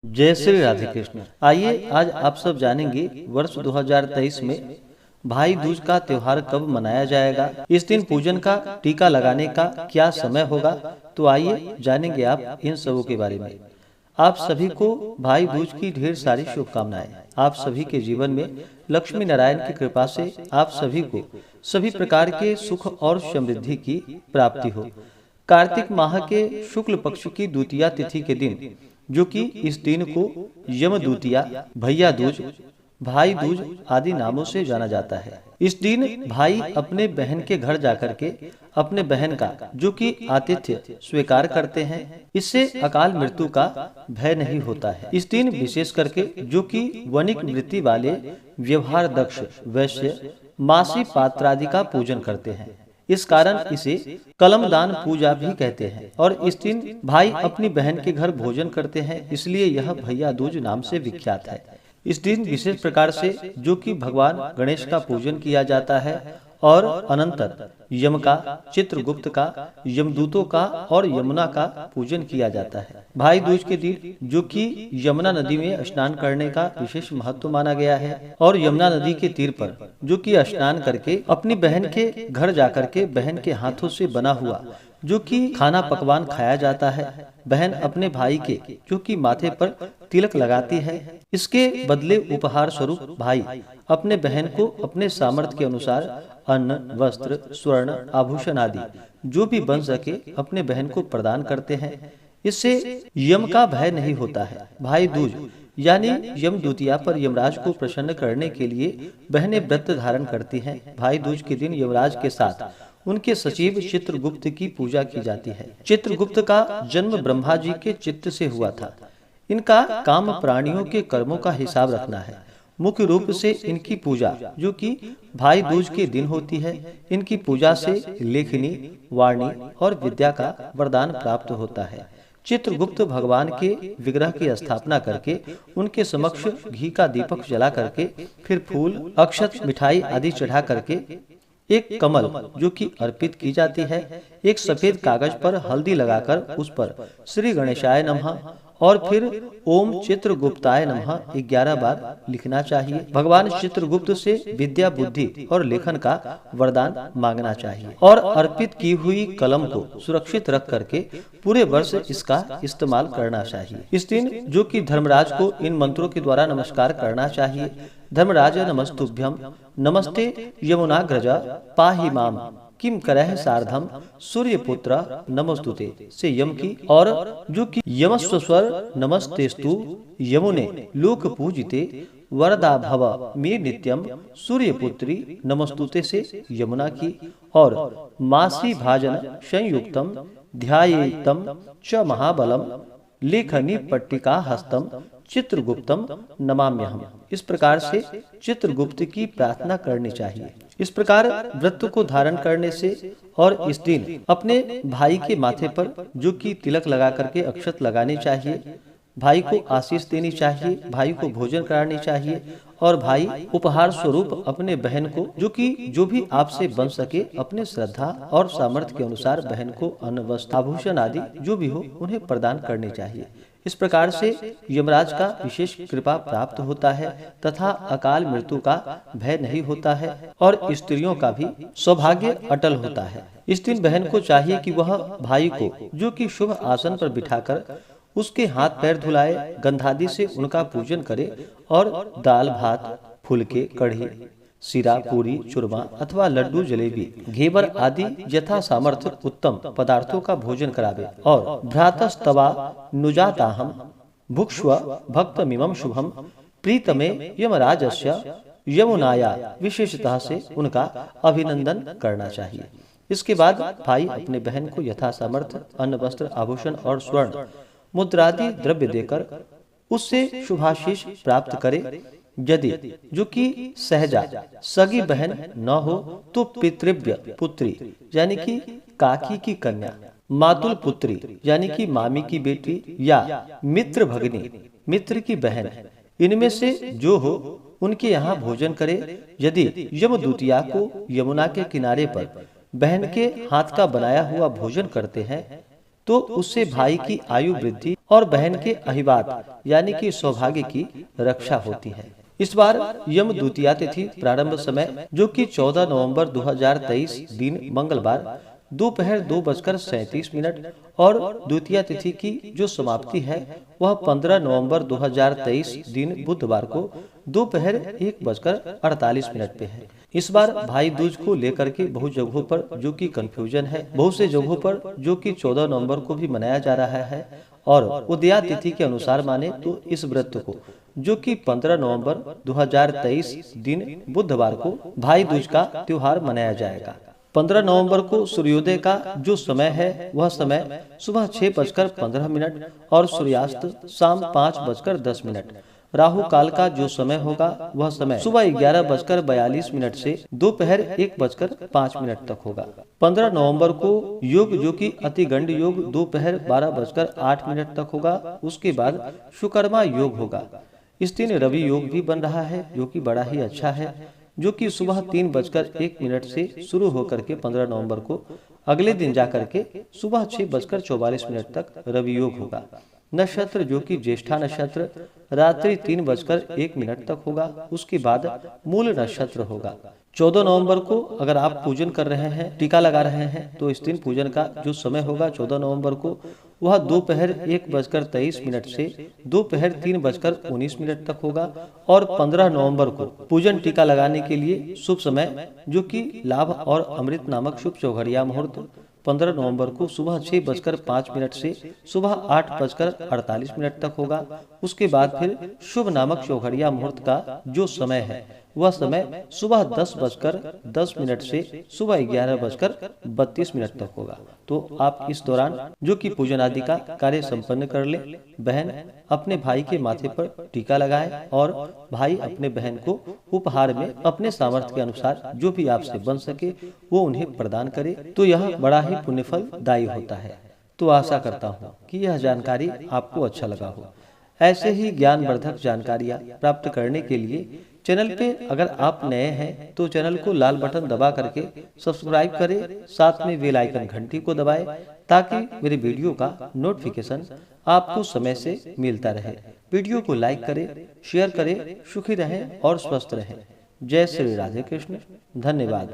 जय श्री राधे कृष्ण। आइए आज आप सब जानेंगे वर्ष 2023 में भाई दूज का त्योहार कब मनाया जाएगा। इस दिन पूजन का टीका लगाने का क्या समय होगा। तो आइए जानेंगे आप इन सबों के बारे में। आप सभी को भाई दूज की ढेर सारी शुभकामनाएं। आप सभी के जीवन में लक्ष्मी नारायण की कृपा से आप सभी को सभी प्रकार के सुख और समृद्धि की प्राप्ति हो। कार्तिक माह के शुक्ल पक्ष की द्वितीया तिथि के दिन, जो कि इस दिन को यम द्वितीया, भैया दूज, भाई दूज आदि नामों से जाना जाता है। इस दिन भाई अपने बहन के घर जाकर के अपने बहन का जो कि आतिथ्य स्वीकार करते हैं। इससे अकाल मृत्यु का भय नहीं होता है। इस दिन विशेष करके जो कि वणिक वृत्ति वाले व्यवहार दक्ष वैश्य मासी पात्रादि का पूजन करते हैं। इस कारण इसे कलमदान पूजा भी कहते हैं। और इस दिन भाई अपनी बहन के घर भोजन करते हैं, इसलिए यह भैया दूज नाम से विख्यात है। इस दिन विशेष प्रकार से जो कि भगवान गणेश का पूजन किया जाता है और अनंतर यम का, चित्रगुप्त का, यमदूतों का और यमुना का पूजन किया जाता है। भाई दूज के दिन जो कि यमुना नदी में स्नान करने का विशेष महत्व माना गया है और यमुना नदी के तीर पर जो कि स्नान करके अपनी बहन के घर जाकर के बहन के हाथों से बना हुआ जो कि खाना पकवान खाया जाता है। बहन अपने भाई के जो कि माथे पर तिलक लगाती है। इसके बदले उपहार स्वरूप भाई अपने बहन को अपने सामर्थ्य के अनुसार अन्न, वस्त्र, स्वर्ण, आभूषण आदि जो भी बन सके अपने बहन को प्रदान करते हैं। इससे यम का भय नहीं होता है। भाई दूज यानी यम द्वितीया पर यमराज को प्रसन्न करने के लिए बहनें व्रत धारण करती हैं। भाई दूज के दिन यमराज के साथ उनके सचिव चित्रगुप्त की पूजा की जाती है। चित्रगुप्त का जन्म ब्रह्मा जी के चित्त से हुआ था। इनका काम प्राणियों के कर्मों का हिसाब रखना है। मुख्य रूप से इनकी पूजा जो कि भाई दूज के दिन होती है। इनकी पूजा से लेखनी, वाणी और विद्या का वरदान प्राप्त होता है। चित्रगुप्त भगवान के विग्रह की स्थापना करके उनके समक्ष घी का दीपक जला करके फिर फूल, अक्षत, मिठाई आदि चढ़ा करके एक कमल जो कि अर्पित की जाती है। एक सफेद कागज पर हल्दी लगाकर उस पर श्री गणेशाय नमः और फिर ओम चित्रगुप्ताय नमः 11 बार लिखना चाहिए। भगवान चित्रगुप्त से विद्या, बुद्धि और लेखन का वरदान मांगना चाहिए और अर्पित की हुई कलम को सुरक्षित रख करके पूरे वर्ष इसका इस्तेमाल करना चाहिए। इस दिन जो कि धर्मराज को इन मंत्रों के द्वारा नमस्कार करना चाहिए। धर्मराज नमस्तुभ्यं, नमस्ते यमुनाग्रज, पाहि माम, किम करह सार्धम, सूर्यपुत्र नमस्तुते से यम की और जो कि यमस्वर नमस्तेस्तु यमुने लोक पूजिते वरदा भव मे नित्यम, सूर्यपुत्री नमस्तुते से यमुना की और मासी भाजन संयुक्तम ध्यायेतम च महाबलम, लेखनी पट्टिका हस्तम चित्रगुप्तम नमाम्यहम्। इस प्रकार से चित्रगुप्त की प्रार्थना करनी चाहिए। इस प्रकार व्रत को धारण करने से और इस दिन अपने भाई के माथे पर जो कि तिलक लगा करके अक्षत लगानी चाहिए। भाई को आशीष देनी चाहिए, भाई को भोजन करानी चाहिए और भाई उपहार स्वरूप अपने बहन को जो कि जो भी आपसे बन सके अपने श्रद्धा और सामर्थ्य के अनुसार बहन को अन्न, वस्त्र, आभूषण आदि जो भी हो उन्हें प्रदान करने चाहिए। इस प्रकार से यमराज का विशेष कृपा प्राप्त होता है तथा अकाल मृत्यु का भय नहीं होता है और स्त्रियों का भी सौभाग्य अटल होता है। इस दिन बहन को चाहिए कि वह भाई को जो कि शुभ आसन पर बिठाकर उसके हाथ पैर धुलाए, गंधादि से उनका पूजन करे और दाल, भात, फुलके, कढ़ी, सीरा, पूरी, चूरमा अथवा लड्डू, जलेबी, घेवर आदि यथा सामर्थ्य उत्तम पदार्थों का भोजन करावे और भ्रातस्तवा नुजाताहम भुक्ष्व भक्तमिमं शुभम प्रीतमे यमराजस्य यमुनाया विशेषतः से उनका अभिनंदन करना चाहिए। इसके बाद भाई अपने बहन को यथा सामर्थ्य अन्न, वस्त्र, आभूषण और स्वर्ण मुद्रादि द्रव्य देकर उससे शुभाशीष प्राप्त करे। यदि जो कि सहजा सगी बहन न हो तो पितृव्य पुत्री यानी कि काकी की कन्या, मातुल पुत्री यानी कि मामी की बेटी या मित्र भगिनी, मित्र की बहन, इनमें से जो हो उनके यहाँ भोजन करे। यदि यम द्वितीया को यमुना के किनारे पर बहन के हाथ का बनाया हुआ भोजन करते हैं तो उससे भाई की आयु वृद्धि और बहन के अहिवाद यानी कि सौभाग्य की रक्षा होती है। इस बार यम द्वितीया तिथि प्रारंभ समय जो कि 14 नवंबर 2023 दिन मंगलवार दोपहर 2:37 और द्वितीया तिथि की जो समाप्ति है वह 15 नवंबर 2023 दिन बुधवार को दोपहर 1:48 पे है। इस बार भाई दूज को लेकर के बहुत जगहों पर जो कि कंफ्यूजन है, बहुत से जगहों पर जो कि 14 नवंबर को भी मनाया जा रहा है और उदया तिथि के अनुसार माने तो इस व्रत को जो कि 15 नवंबर 2023 दिन बुधवार को भाई दूज का त्योहार मनाया जाएगा। 15 नवंबर को सूर्योदय का जो समय है वह समय सुबह 6:15 और सूर्यास्त शाम 5:10। राहु काल का जो समय होगा वह समय सुबह 11:42 से दोपहर 1:05 तक होगा। 15 नवंबर को योग जो कि अतिगंड योग दोपहर 12:08 तक होगा। उसके बाद शुकर्मा योग होगा। इस दिन रवि योग भी बन रहा है जो कि बड़ा ही अच्छा है, जो कि सुबह 3:01 से शुरू होकर के 15 नवंबर को अगले दिन जाकर के सुबह 6:44 तक रवि योग होगा। नक्षत्र जो कि ज्येष्ठा नक्षत्र रात्रि 3:01 तक होगा। उसके बाद मूल नक्षत्र होगा। 14 नवंबर को अगर आप पूजन कर रहे हैं, टीका लगा रहे हैं, तो इस दिन पूजन का जो समय होगा 14 नवंबर को वह दोपहर 1:23 से दोपहर 3:19 तक होगा। और 15 नवंबर को पूजन टीका लगाने के लिए शुभ समय जो कि लाभ और अमृत नामक शुभ चौघड़िया मुहूर्त 15 नवंबर को सुबह 6:05 से सुबह 8:48 तक होगा। उसके बाद फिर शुभ नामक चौघड़िया मुहूर्त का जो समय है वह समय सुबह 10:10 से सुबह 11:32 तक होगा। तो आप इस दौरान जो कि पूजन आदि का कार्य संपन्न कर ले। बहन अपने भाई के माथे पर टीका लगाए और भाई अपने बहन को उपहार में अपने सामर्थ्य के अनुसार जो भी आपसे बन सके वो उन्हें प्रदान करे, तो यह बड़ा ही पुण्यफलदायी होता है। तो आशा करता हूँ कि यह जानकारी आपको अच्छा लगा हो। ऐसे ही ज्ञानवर्धक जानकारियाँ प्राप्त करने के लिए चैनल पे अगर आप नए हैं तो चैनल को लाल बटन दबा करके सब्सक्राइब करें, साथ में बेल आइकन घंटी को दबाएं ताकि मेरे वीडियो का नोटिफिकेशन आपको समय से मिलता रहे। वीडियो को लाइक करें, शेयर करें, सुखी रहें और स्वस्थ रहें। जय श्री राधे कृष्ण। धन्यवाद।